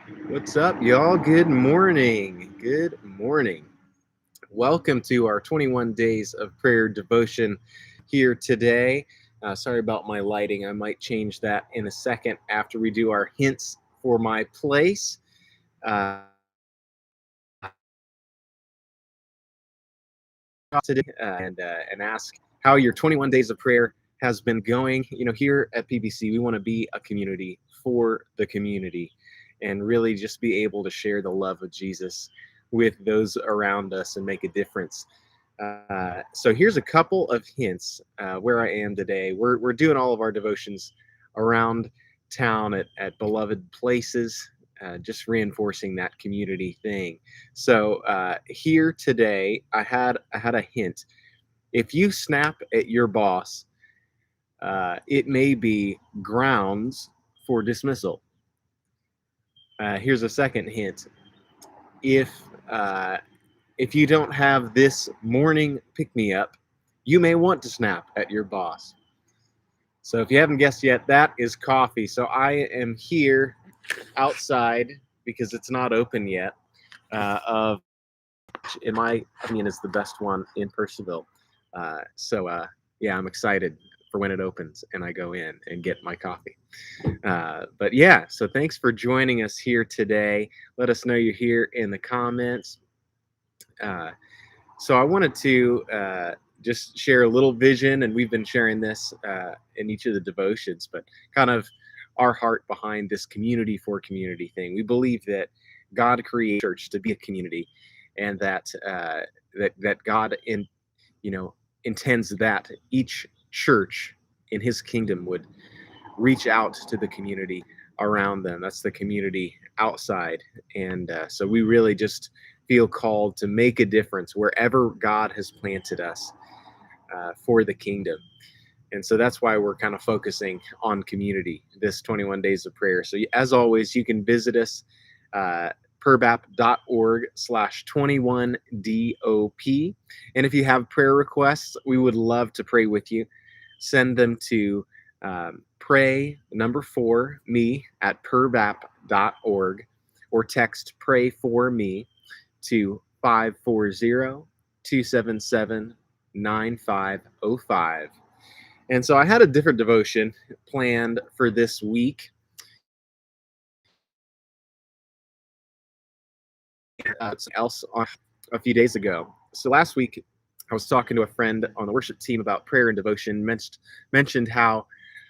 What's up, y'all? Good morning. Good morning. Welcome to our 21 days of prayer devotion here today. Sorry about my lighting. I might change that in a second after we do our hints for my place. Uh, Today and ask how your 21 days of prayer has been going. Here at PBC, we want to be a community for the community and really just be able to share the love of Jesus with those around us and make a difference. So here's a couple of hints where I am today. We're doing all of our devotions around town at beloved places, just reinforcing that community thing. So here today, I had a hint. If you snap at your boss, it may be grounds for dismissal. Here's a second hint. If uh, if you don't have this morning pick me up, you may want to snap at your boss. So if you haven't guessed yet, that is coffee. So I am here outside because it's not open yet. Of in my opinion, is the best one in Percival. Yeah, I'm excited for when it opens and I go in and get my coffee. But yeah, so thanks for joining us here today. Let us know you're here in the comments. So I wanted to just share a little vision, and we've been sharing this in each of the devotions, but kind of our heart behind this community for community thing. We believe that God created church to be a community, and that that God intends that each church in His kingdom would reach out to the community around them. That's the community outside, and so we really just feel called to make a difference wherever God has planted us for the kingdom. And so that's why we're kind of focusing on community this 21 days of prayer. So as always, you can visit us perbap.org/21DOP. And if you have prayer requests, we would love to pray with you. Send them to pray4me at perbap.org, or text pray for me to 540-277-9505. And so I had a different devotion planned for this week. Else a few days ago. So last week, I was talking to a friend on the worship team about prayer and devotion. Mentioned how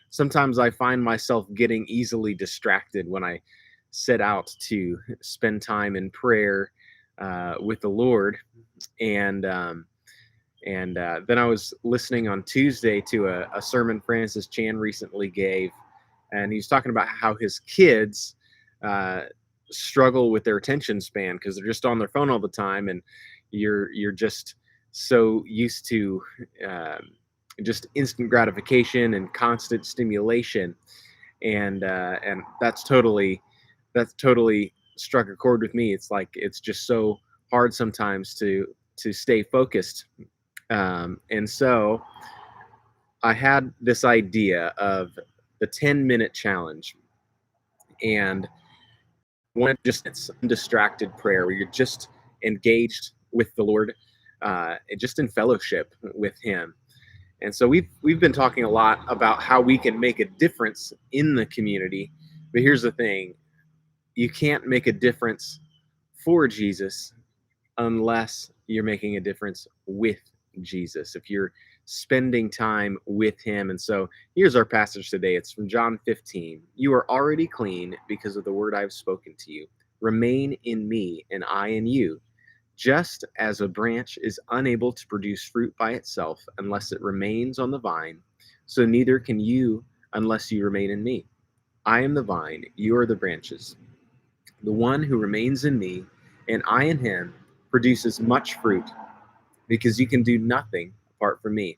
sometimes I find myself getting easily distracted when I set out to spend time in prayer with the Lord. And then I was listening on Tuesday to a sermon Francis Chan recently gave, and he was talking about how his kids struggle with their attention span because they're just on their phone all the time, and you're just so used to just instant gratification and constant stimulation, and that's totally struck a chord with me. It's like it's just so hard sometimes to stay focused. And so I had this idea of the 10-minute challenge, and one just it's undistracted prayer where you're just engaged with the Lord, just in fellowship with Him. And so we've been talking a lot about how we can make a difference in the community. But here's the thing: you can't make a difference for Jesus unless you're making a difference with Jesus, if you're spending time with Him. And so here's our passage today. It's from John 15. You are already clean because of the word I've spoken to you. Remain in me, and I in you. Just as a branch is unable to produce fruit by itself unless it remains on the vine, so neither can you unless you remain in me. I am the vine, you are the branches. The one who remains in me, and I in him, produces much fruit, because you can do nothing apart from me.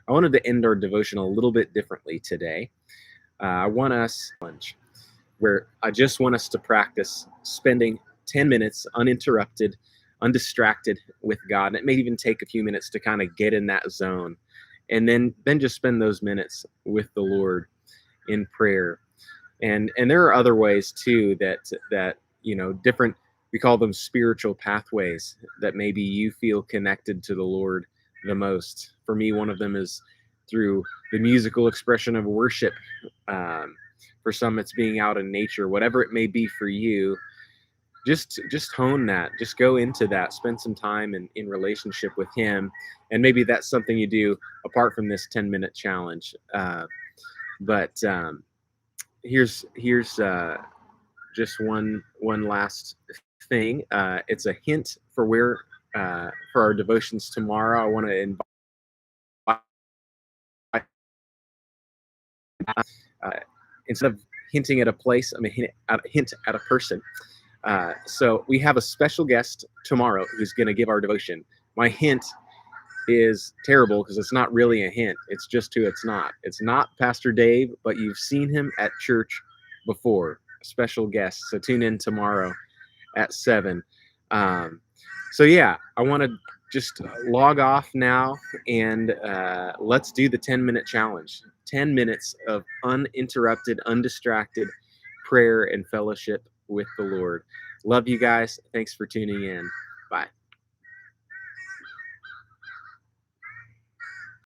I wanted to end our devotion a little bit differently today. I want us where I just want us to practice spending 10 minutes uninterrupted, undistracted with God. And it may even take a few minutes to kind of get in that zone, and then just spend those minutes with the Lord in prayer. And there are other ways too that different, we call them spiritual pathways, that maybe you feel connected to the Lord the most. For me, one of them is through the musical expression of worship. For some, it's being out in nature. Whatever it may be for you, just hone that. Just go into that. Spend some time in relationship with Him, and maybe that's something you do apart from this 10-minute challenge. But here's just one last thing. It's a hint for where for our devotions tomorrow. I want to invite, uh, instead of hinting at a place, I'm going to hint at a person. So we have a special guest tomorrow who's going to give our devotion. My hint is terrible because it's not really a hint. It's just who it's not. It's not Pastor Dave, but you've seen him at church before. A special guest. So tune in tomorrow at 7. So yeah, I want to just log off now, and let's do the 10-minute challenge. 10 minutes of uninterrupted, undistracted prayer and fellowship with the Lord. Love you guys. Thanks for tuning in. Bye.